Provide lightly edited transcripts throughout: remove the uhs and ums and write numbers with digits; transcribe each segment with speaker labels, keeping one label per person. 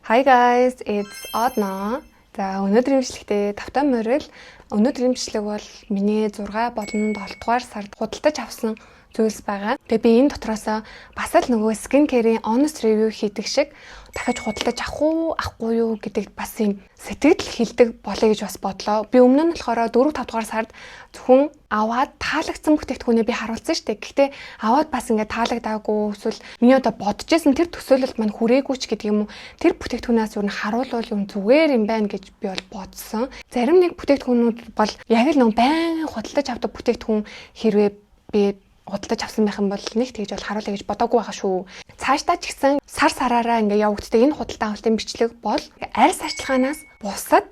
Speaker 1: Hi guys, it's Adna. За өнөөдрийн имжлэгтээ тавтай морил. Өнөөдрийн имжлэг бол миний 6 болон 7 дугаар сард худалдаж авсан зүйлс байгаа. Тэгээ би энэ дотроос бас л нөгөө skin care-ийн honest review хийдэг шиг дахиж худалдаж авах уу, авахгүй юу гэдэг бас юм сэтгэл хилдэг болоё гэж бас бодлоо. Би өмнө нь болохоор 4-5 дугаар сард зөвхөн аваад таалагдсан бүтээгдэхүүнээ би харуулсан шүү дээ. Гэхдээ аваад бас ингээд таалагдаагүй эсвэл миний одоо бодож байсан тэр төсөөлөлд маань хүрээгүй ч гэдэг юм уу. Тэр бүтээгдэхүүнээс юу н харуулвал юм зүгээр юм байна гэж би бол бодсон. Зарим нэг бүтээгдэхүүнүүд бол яг л нэг байн худалдаж авдаг бүтээгдэхүүн хэрвээ би худалдаж авсан байх юм бол нэг тэгж бол харуулъя гэж бодоогүй байгаа шүү. Цаашдаа ч гэсэн сар сараараа ингээ явагддаг энэ худалдаа авалтын бичлэг бол арьс арчилгаанаас бусад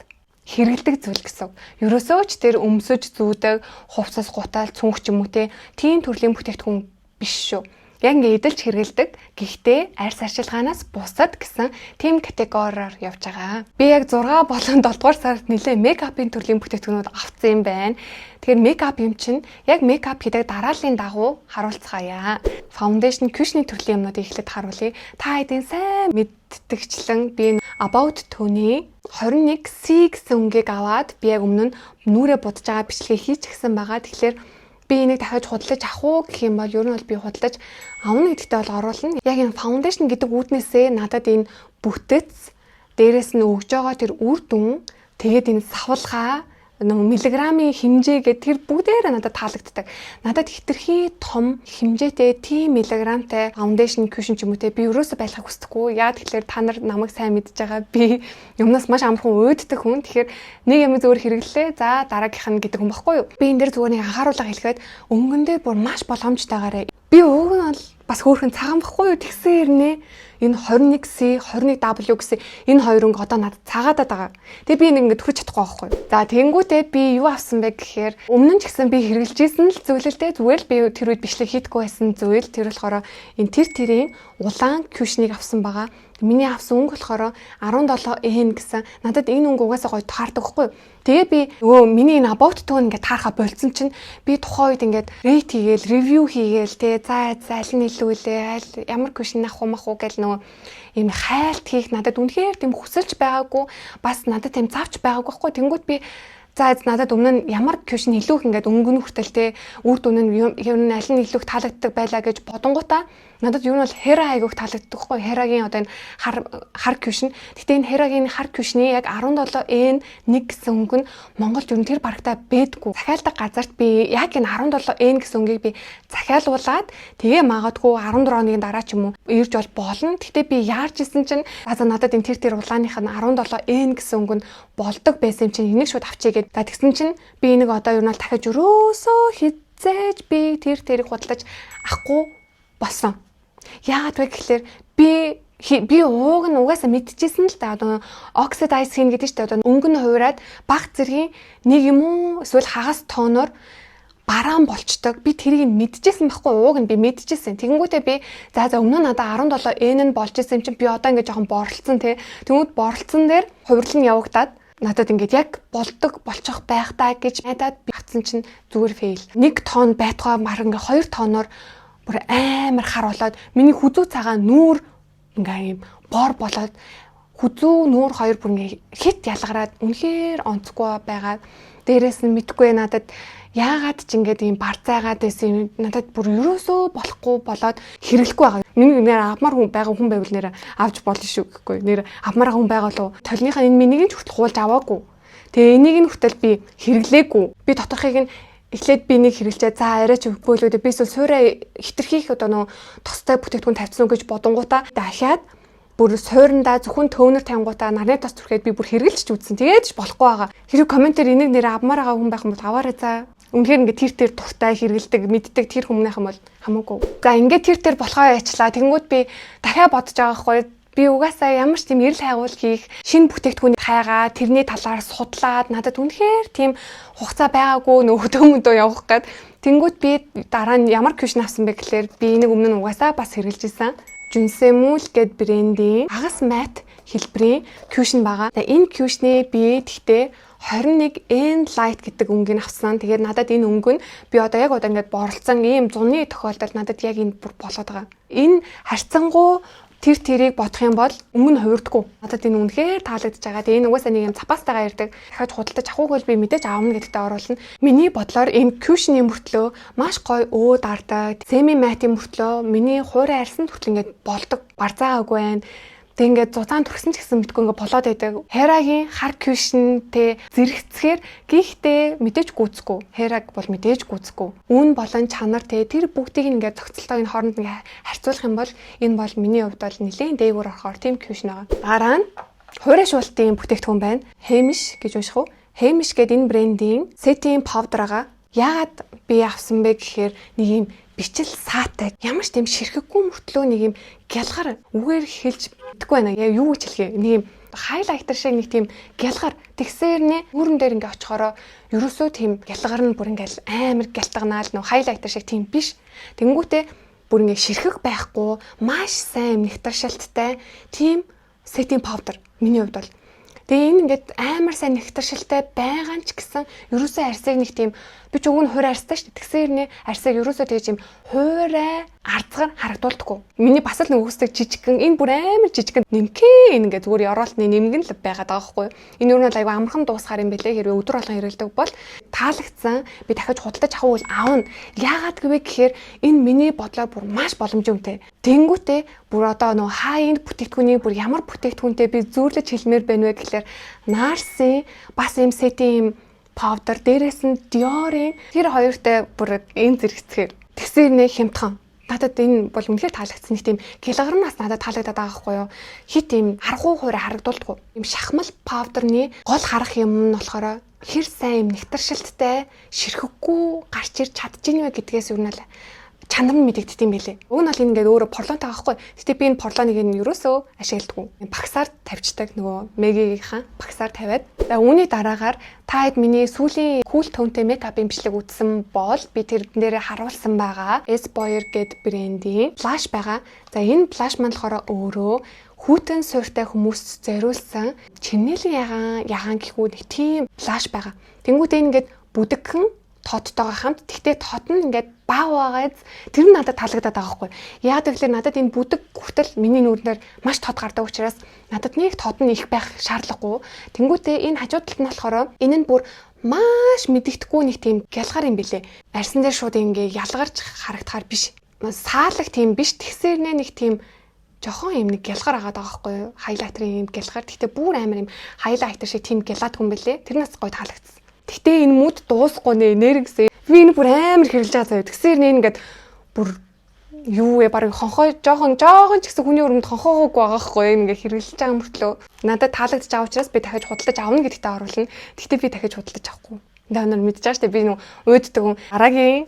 Speaker 1: хэрэгэлдэг зүйл гэсэн. Ерөөсөө ч тэр өмсөж зүүдэг, хувцас гутаал цүнх ч юм уу тийм төрлийн бүтээгдэхүүн биш шүү. Яг ингээ эдэлж хэрэгэлдэг. Гэхдээ арьс арчилгаанаас бусад гэсэн тийм категориор явж байгаа. Би яг 6 болон 7 дугаар сард нэлээ мейкапын төрлийн бүтээгдэхүүнүүд авсан юм байна. Тэгэхээр мейкап юм чинь яг мейкап хийдэг дарааллын дагуу харуулцгаая. Foundation, cushion төрлийн юмнуудыг эхлээд харуулъя. Та хэдийн сайн мэддэгчлэн би About Tony 21C гэсэн үнгийг аваад би яг өмнө нь нүрээ будаж байгаа бичлэгээ хийчихсэн байгаа. Тэгэхээр би энийг дахиж худалдаж авах уу гэх юм бол ер нь бол би худалдаж авна гэдэгтээ бол оруулна. Яг энэ foundation гэдэг үүднээсээ надад энэ бүтэц дээрээс нь өгж байгаа тэр үр дүн тэгээд энэ савлгаа миллиграммын хэмжээгээ тэр бүгдээрээ надад таалагддаг. Надад хитрхи том хэмжээтэй тийм миллиграмтай foundation cushion ч юм уу те би өрөөсө байлгахыг хүсдэггүй. Яа тэгэхээр та нар намайг сайн мэдж байгаа. Би юмнаас маш амархан уйддаг хүн. Тэгэхээр нэг юм зөвөр хэрэглээ. За дараагийнх нь гэдэг хүн баггүй юу? Би энэ дээр зүгээр нэг анхааруулга хэлэхэд өнгөндөө бүр маш боломжтойгаараа би уг нь бол бас хөөрхөн цагаан баггүй юу? Тэгсэн хэрнээ энэ 21C, 21W гэсэн энэ хоёр өнгө одоо надад цагаадаад байгаа. Тэгээ би нэг ингэ төрөж чадахгүй байхгүй. За тэнгүүтээ би юу авсан бэ гэхээр өмнө нь ч гэсэн би хэрэгжилжсэн л зүйлэлтэй зүгээр л би тэр үед бичлэг хийдэггүй байсан зүйл. Тэр болохоор энэ тэрийн улаан cushion-ыг авсан байгаа. Миний авсан өнгө болохоор 17N гэсэн. Надад энэ өнгө угаасаа гоё таардаг байхгүй юу? Тэгээ би нөгөө миний энэ About Tony ингээд таарха болцсон чинь би тухайн үед ингээд rate хийгээл, review хийгээл те за аль нь илүү үлээ, аль ямар cushion авах уу мах уу гэл нөгөө ийм хайлт хийх надад үнэхээр тийм хүсэлж байгаагүй, бас надад тийм завч байгаагүй байхгүй. Тэнгүүт би за надад өмнө нь ямар cushion илүү их ингээд өнгөн хүртэл те үр дүн нь ер нь аль нь илүү их таалагддаг байлаа гэж бодонгуудаа надад юу нь бол Hera айгуух таалагддаг хгүй. Hera-гийн одоо энэ хар cushion. Гэтэ энэ Hera-гийн хар cushion-ы яг 17N 1 гэсэн өнгө нь Монголд ер нь тэр барагтаа бэдгүү. Захиалдаг газарт би яг энэ 17N гэсэн өнгийг би захиалуулаад тэгээ магадгүй 14 хоногийн дараа ч юм уу ирж бол болно. Гэтэ би яарч исэн чинь надад энэ тэр улааных нь 17N гэсэн өнгө нь болдог байсан юм чинь энийг шууд авчигээд тэгсэн чинь би энийг одоо ер нь дахиж өрөөсөө хизээж би тэрийг худалдаж авахгүй болсон. Яагаад вэ гэхээр би ууг нь угаасаа мэдчихсэн л да. Одоо oxidize хийн гэдэг чинь одоо өнгө нь хуураад баг зэргийн нэг юм уу эсвэл хагас тооноор бараан болчдөг. Би тэрийг мэдчихсэн байхгүй ууг нь би мэдчихсэн. Тэгэнгүүтээ би за өмнө нь надад 17N нь болж исэн юм чинь би одоо ингээд жоохон борлцсон те. Тэгмүүд борлцсон дээр хувирлан явагдаад надад ингээд яг болчих байх таа гэж найдаад би авсан чинь зүгээр фейл. 1 тонн байтугай мар ингээд 2 тонноор бүр амар хар болоод миний хүзүү цагаан нүүр ингээ юм бор болоод хүзүү нүүр хоёр бүр ингээ хит ялгараад үнэхээр онцгүй байгаа. Дээрээс нь мэдгүй надад яагаад ч ингээд юм барцаагаад байсан юм надад бүр ерөөсөө болохгүй болоод хэрэглэхгүй байгаа. Миний нэр авмаар хүн байгаа хүн байвал нэр авч болно шүү гэхгүй. Нэр авмаар хүн байгаа л толныхаа энэ миний ч хүртэл хуулж аваагүй. Тэгээ энийг нь хүртэл би хэрэглээгүй. Би доторхыг нь эхлээд би нэг хэрэглэжээ за арайч өгбөөлөөдөө би эсвэл суурай хитрхийх одоо нөө тостой бүтээгдэхүүн тавьсан уу гэж бодонгуудаа дахиад бүр суурандаа зөвхөн төвнөр тавингуудаа нарны тос түрхээд би бүр хэрэглэж үзсэн. Тэгээд ч болохгүй байгаа. Хэрэг комментээр энийг нэр авмаар байгаа хүн байх юм бол аваарай за. Үнэхээр ингээд тэр дуртай хэрэгэлдэг мэддэг тэр хүмүүнийх юм бол хамаагүй. За ингээд тэр болохоо яачлаа. Тэгэнгүүт би дахиад бодож байгаа хгүй. Би угаасаа ямар ч тийм эрэл хайгуул хийх шинэ бүтээгдэхүүнийг хайгаа тэрний талаар судлаад надад үнэхээр тийм хугацаа байгаагүй нөхөдөө явах гээд тэнгүүт би дараа нь ямар cushion авсан бэ гэхээр би энийг өмнө нь угаасаа бас хэрэглэж исэн. Junsemul гэд брендийн агас мат хэлбэрийн cushion байгаа. Энэ cushion-ы би тэгтээ 21N light гэдэг өнгийг авсан. Тэгээд надад энэ өнгө нь би одоо ингээд борлцсон ийм зуны тохиолдолд надад яг энэ бүр болоод байгаа. Энэ харьцангуй тэр тэрийг бодох юм бол өмнө хувирдаггүй. Надад энэ үнэхээр таалагдж байгаа. Тэгээ энэ угаасаа нэг юм цапаастайгаа ирдэг. Дахиад худалдаж авахгүй бол би мэдээж аавна гэдэгтээ оруулна. Миний бодлоор энэ кюшны мөртлөө маш гоё өөд ардаг. Семи матийн мөртлөө миний хуурай арьсан хүртэл ингээд болдог. Барзаагаагүй байна. Тэг ингээд зузаан төрсөн ч гэсэн мэдгүй ингээд болоод байдаг. Херагийн хар кюшнтэй зэрэгцэхээр гихтээ мэдээж гүцэхгүй. Хераг бол мэдээж гүцэхгүй. Үн болон чанар тэр бүгдийг ингээд зохицолтойг нь хооронд ингээд харьцуулах юм бол энэ бол миний хувьд бол нэлээд дээгүүр орохоор тийм кюшн байгаа. Дараа нь хуурай шуултын бүтээгдэхүүн байна. Hamish гэж унших уу? Hamish гэдэг энэ брендийн setting powder байгаа. Яагаад би авсан бэ гэхээр нэг юм бичил саатай. Ямар ч тийм ширхэггүй мөртлөө нэг юм гялгар үгээр хэлж мэдгүй байна. Юу гэж хэлхээ. Нэг юм хайлайтер шиг нэг тийм гялгар тэгсээр нэ үүрэн дээр ингээ очихороо ерөөсөө тийм гялгар нь бүр ингээл амар гялтганаал нөө хайлайтер шиг тийм биш. Тэнгүүтээ бүр ингээ ширхэг байхгүй маш сайн нектаршилттай тийм setting powder миний хувьд бол. Тэгээ энэ ингээд амар сайн нектаршилтай байгаа ч гэсэн ерөөсөө арьсыг нэг тийм би ч өгөн хуурай арьстай шүү дээ. Тэгсээр нэ арьсыг ерөөсөө тэгж юм хуурай арцгаар харагдуулдаггүй. Миний бас л нэг үсдэг жижигхэн энэ бүр амар жижигхэн нэмхээ ингээд зүгээр ёроолтны нэмгэн л байгаад байгаа байхгүй юу. Энэ юу нэг айгүй амархан дуусахаар юм бэлээ. Хэрвээ өдөр болгон хэрэглэдэг бол таалагдсан би дахиж худалдаж авах бол аавна. Яагаад гэвэ гэхээр энэ миний бодлоор бүр маш боломжтой. Тэнгүүтээ бүр одоо нөө хай-энд бүтээгдэхүүнийг бүр ямар бүтээгдэхүүнтэй би зүүрлэж хэлмээр байна вэ гэхээр Nars-ийн бас юм setting powder дээрээс нь Dior-ийн тэр хоёртой бүр энэ зэрэгцэхээр тэгсээр нэ хямдхан. Надад энэ бол үнэхээр таалагдсан нэг тийм гялгарнаас надад таалагдаад байгаа байхгүй юу. Хит юм харгуу хуурай харагдуулдаггүй. Юм шахмал паудерны гол харах юм нь болохоор хэр сайн юм нектаршилттай ширхэггүй гарч ирж чадчихна вэ гэдгээс юу нэ чанар нь мэдэгддэг юм билэ. Уг нь бол энэ ингээд өөрөө порлонтой байгаа байхгүй. Гэтэ би энэ порлоныг нь ерөөсөө ашигладаггүй. Багсаар тавьчихдаг нөгөө Мегигийнхан багсаар тавиад. Үүний дараагаар та хэд миний сүүлийн кул тонтой мейкапын бичлэг үзсэн бол би тэр дээрээ харуулсан байгаа. S-Boyer гэд брендийн флаш байгаа. За энэ флаш маань болохоор өөрөө хүйтэн суурьтай хүмүүст зориулсан чимнэлийн ягаан гэхүү нэг тийм флаш байгаа. Тэнгүүтээ ингээд бүдэгхэн тоодтойгоо хамт тэгтээ тод нь ингээд баа байгааз тэр нь надад таалагдаад байгаа байхгүй. Яг тэгэхээр надад энэ бүдэг хүртэл миний нүрээр маш тод гардаг учраас надад нэг тод нь их байх шаардлагагүй. Тэнгүүтээ энэ хажуу талд нь болохоор энэ нь бүр маш мэдэгдэхгүй нэг тийм гялгар юм бэлээ. Арьсан дээр шууд ингээ ялгарч харагдахаар биш. Саалах тийм биш. Тэгсээр нэг тийм жохон юм нэг гялгар агаад байгаа байхгүй юу? Хайлайтерын юм гялгар. Тэгтээ бүр амар юм хайлайтер шиг тийм гялаад хүн бэлээ. Тэрнээс гоё таалагдсан. Гэтэ энэ мүд дуусахгүй нэ нэргсээ. Би энэ бүр амар хэрэлж байгаа заяа. Тэгсээр нэ ингээд бүр юу вэ баг хонхоо жоохон ч гэсэн хүний өрөмд хонхоогоогүй байгаа хгүй ингээ хэрэлж байгаа мөртлөө надад таалагдж байгаа учраас би дахиж худалдаж авна гэдэгтээ оруулна. Гэхдээ би дахиж худалдаж авахгүй. Ингээ мэдчихэж байгаа штэ би нөө өөддөг хүн Арагийн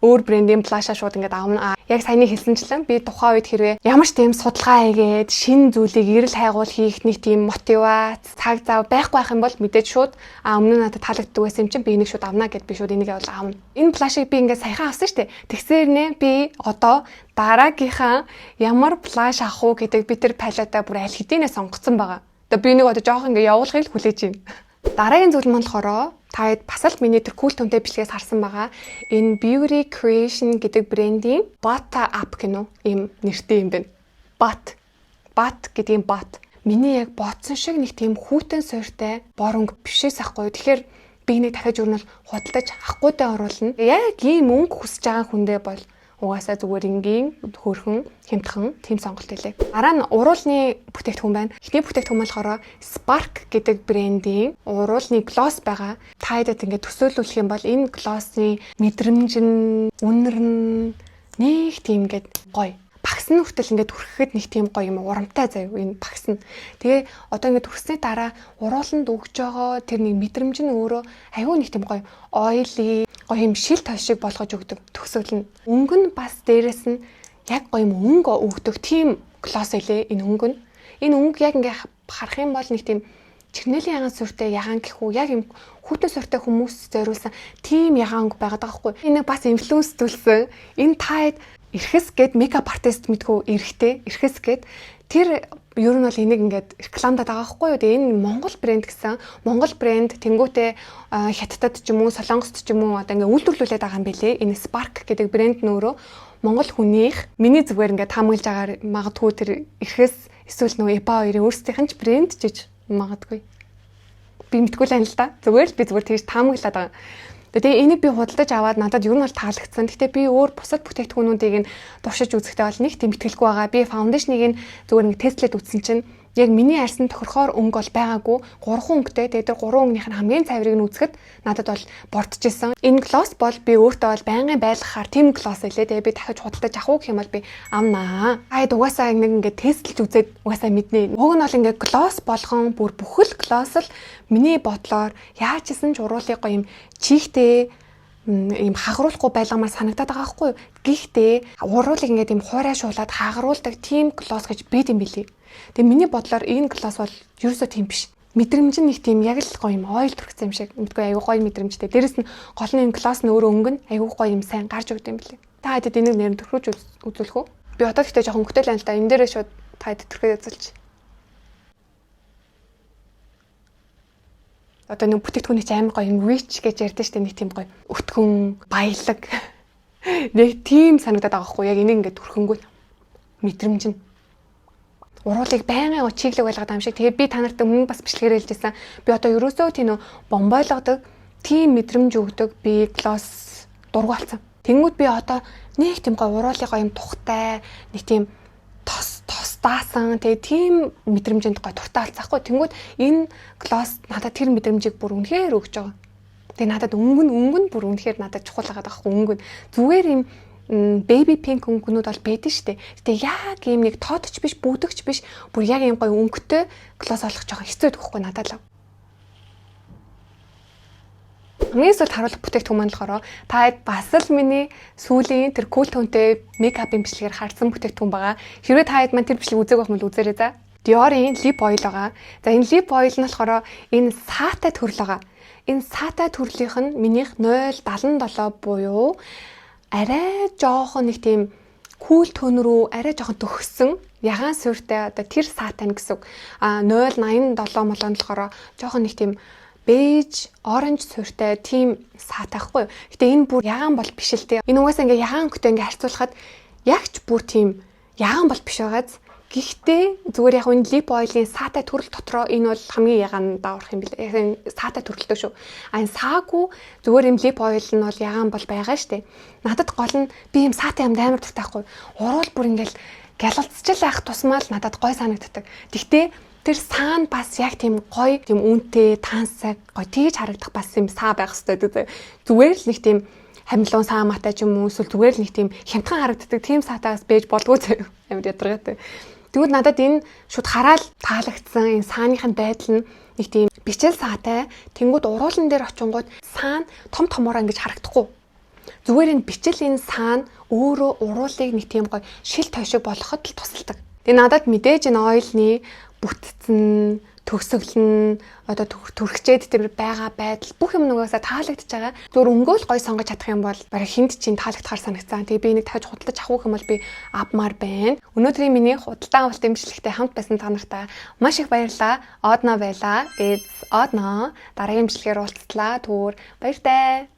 Speaker 1: өөр брендийн плаша шууд ингээд аавна. Яг саяны хэлсэнчлэн би тухайн үед хэрвээ ямар ч тийм судалгаа хийгээд шинэ зүйлийг эрэл хайгуул хийх нэг тийм мотивац цаг зав байхгүй байх юм бол мэдээж шууд өмнө нь надад таалагддаг байсан юм чинь би энийг шууд авна гэд би шууд энийг бол аавна. Энэ плашийг би ингээд саяхан авсан штэ. Тэгсээр нэ би одоо дараагийнхаа ямар плаш авах уу гэдэг би тэр палетаа бүр аль хэдийнэ сонгоцсон байгаа. Тэгээ би нэг одоо жоох ингээд явуулахыг хүлээж байна. Дараагийн зүйл маань болохоор та хэд бас л миний тэр кул томтой бичлэгээс харсан байгаа. Энэ Beauty Creation гэдэг брендийн Bata app гэнэ ийм нэртэй юм байна. Bat гэдэг бат. Миний яг ботсон шиг нэг тийм хүүтэн суурьтай боронг бишээс ахгүй. Тэгэхээр би нэг дахиад журнал худалдаж авахгүйдээ оруулна. Яг ийм өнгө хүсэж байгаа хүндээ бол угаасаа зүгээр ингийн хөөрхөн хямдхан тийм сонголт хэлээ. Дараа нь уруулны бүтээгдэхүүн байна. Эхний бүтээгдэхүүн болохоор Spark гэдэг брендийн уруулны глосс байгаа. Та хэдэд ингээд төсөөлүүлэх юм бол энэ глоссны мэдрэмж нь үнэр нь нэг тийм ингээд гоё. Багс нь хүртэл ингээд хүрхэхэд нэг тийм гоё юм урамтай заяа энэ багс нь. Тэгээ одоо ингээд хүрсний дараа урууланд өгж байгаа тэр нэг мэдрэмж нь өөрөө аюу нэг тийм гоё oily гоё юм шил той шиг болгож өгдөг төгсгөл нь. Өнгө нь бас дээрэс нь яг гоё юм өнгө өгдөг тийм глосс элэ энэ өнгө нь. Энэ өнгө яг ингээ харах юм бол нэг тийм чигнэлийн ягаан суурьтай ягаан гэхүү яг юм хүүтэн суурьтай хүмүүс зориулсан тийм ягаан өнгө байгаад байгаа хгүй. Энэ бас инфлюенсдүүлсэн. Энэ таад эрхэс гэд мейкап артист мэдгүй эрхэс гэд тэр ер нь бол энийг ингээд рекламадаад байгаа хгүй юу. Тэгээ энэ Монгол брэнд гэсэн. Монгол брэнд тэнгуүтээ Хятадд ч юм уу, Солонгост ч юм уу одоо ингээд үйлдвэрлүүлээд байгаа юм бэлээ. Энэ Spark гэдэг брэнд нь өөрөө Монгол хүнийх миний зүгээр ингээд таамаглаж агаар магадгүй тэр ирэхээс эсвэл нөгөө EPA хоёрын өөрсдийнх нь ч брэнд жиж магадгүй. Би мэдгүй л анил та. Зүгээр л би зүгээр тэгж таамаглаад байгаа. Тэгээ энийг би худалдаж аваад надад ер нь бол таалагдсан. Гэхдээ би өөр бусад бүтээгдэхүүнүүдийг нь туршиж үзэхдээ бол нэг тийм итгэлгүй байгаа. Би фаундейшнийг нь зүгээр нэг тестлээд үзсэн чинь яг миний арьсан тохирохоор өнгө бол байгаагүй. 3 өнгөтэй. Тэгээ тэр 3 өнгөнийх нь хамгийн цаврыг нь үзэхэд надад бол бордчихсон. Энэ глосс бол би өөртөө бол байнгын байлгахаар тийм глосс илээ. Тэгээ би дахиж худалдаж авах уу гэх юм бол би амнаа. Айд угаасаа нэг ингээд тестлж үзээд угаасаа мэднэ. Уг нь бол ингээд глосс болгон бүр бүхэл глосс л миний бодлоор яаж исэн ч уруулыг гоё юм чихтэй ийм хагруулахгүй байлгамаар санагдаад байгаа байхгүй юу. Гэхдээ уруулыг ингээд ийм хуурайшуулаад хагруулдаг тийм глосс гэж бид юм билий. Тэгээ миний бодлоор энэ глосс бол ерөөсөө тийм биш. Мэдрэмж нь нэг тийм яг л гоё юм ойл төрчихсэн юм шиг. Мэдгүй аюу гоё мэдрэмжтэй. Дээрэс нь гол нь энэ глосс нь өөрөө өнгө нь аюу гоё юм сайн гарч өгд юм билий. Та хэдэд энийг нэр төрхөж үзүүлэх үү? Би одоо гэхдээ жоохон өнгөтэй л байна л да. Энэ дээрээ шууд та хэдэд төрхөж үзүүлчих. Одоо нэг бүтээгдэхүүний амар гоё юм rich гэж ярьдэн штэ нэг тийм гоё өтгөн баялаг нэг тийм санагдаад байгаа хгүй яг энийг ингээд төрхөнгөө мэдрэмж нь уруулыг байнгын чиглэг байлгаад байгаа юм шиг. Тэгээд би та нарт өмнө бас бичлэгээр хэлжсэн. Би одоо ерөөсөө тийм бомбойлгодог тийм мэдрэмж өгдөг би глосс дургу болсон. Тэнгүүд би одоо нэг тийм гоё уруулыг гоё юм тухтай нэг тийм тос даасан тэгээ тийм мэдрэмжэнд гоё туртаа алцахгүй. Тэнгүүд энэ глосс надад тэр мэдрэмжийг бүр үнэхээр өгч байгаа. Тэгээ надад өнгө нь бүр үнэхээр надад чухал байгаа байхгүй өнгө. Зүгээр юм baby pink өнгөнүүд бол байдаг штэ. Тэгээ яг юм нэг тоодч биш бүдэгч биш бүр яг юм гоё өнгөтэй глосс олох жоохон хэцүү гэхгүй надад л. Хамгийн сүүлд харуулах бүтээгдэхүүн маань болохоор та бас л миний сүүлийн тэр cool tone-тэй мейкапын бичлэгээр харсан бүтээгдэхүүн байгаа. Хэрвээ та маань тэр бичлэг үзег байх юм бол үзээрэй за. Dior-ийн lip oil байгаа. За энэ lip oil нь болохоор энэ саатай төрөл байгаа. Энэ саатай төрлийнх нь минийх 077 буюу арай жоохон нэг тийм cool tone руу арай жоохон төгссөн ягаан суурьтай одоо тэр саатай гэсэн. 087 молон болохоор жоохон нэг тийм бэж, оранж суурьтай тийм саатай байхгүй юу. Гэтэ энэ бүр ягаан бол биш л дээ. Энэ угаасаа ингээ ягаан хөтэй ингээ харьцуулахад ягч бүр тийм ягаан бол биш байгааз. Гэхдээ зүгээр яг энэ lip oil-ийн саатай төрөл дотроо энэ бол хамгийн ягаан дааврах юм билээ. Яг саатай төрөлтэй шүү. Энэ саагүй зүгээр юм lip oil нь бол ягаан бол байгаа штэ. Надад гол нь би юм саатай юм амар дуртайхгүй. Уруул бүр ингээл гялалцчил байх тусмаа л надад гой санагддаг. Гэхдээ тэр саана бас яг тийм гоё тийм үнэтэй тансаг гоё тэгж харагдах бас юм саа байх хэрэгтэй. Зүгээр л нэг тийм хамлуун саа матай ч юм уу эсвэл зүгээр л нэг тийм хямдхан харагддаг тийм саатаас бэж болдгоо заяа. Амар ядаргаатай. Тэгвэл надад энэ шууд хараад таалагдсан энэ сааныхын байдал нь нэг тийм бичэл саатай. Тэнгүүд уруулан дээр очингууд саана том томоор ингэж харагдахгүй. Зүгээр энэ бичэл энэ саана өөрөө уруулыг нэг тийм гоё шил тойшиг болгоход л тусалдаг. Тэгээ надад мэдээж энэ ойлны бүтцэн, төгсгөл нь одоо төрөгчээд тэр байгаа байдал бүх юм нугасаа таалагдж байгаа. Зүгээр өнгөөл гой сонгож чадах юм бол бараг хинт чинь таалагдахаар санагцсан. Тэгээ би энийг дахиж худалдаж авах юм бол би авмаар байна. Өнөөдрийн миний худалдан авалт имжлэгтэй хамт байсан та нартай маш их баярлалаа. Одно байлаа. It's Одно. Дараагийн имжлэгээр уулзлаа. Түр баяртай.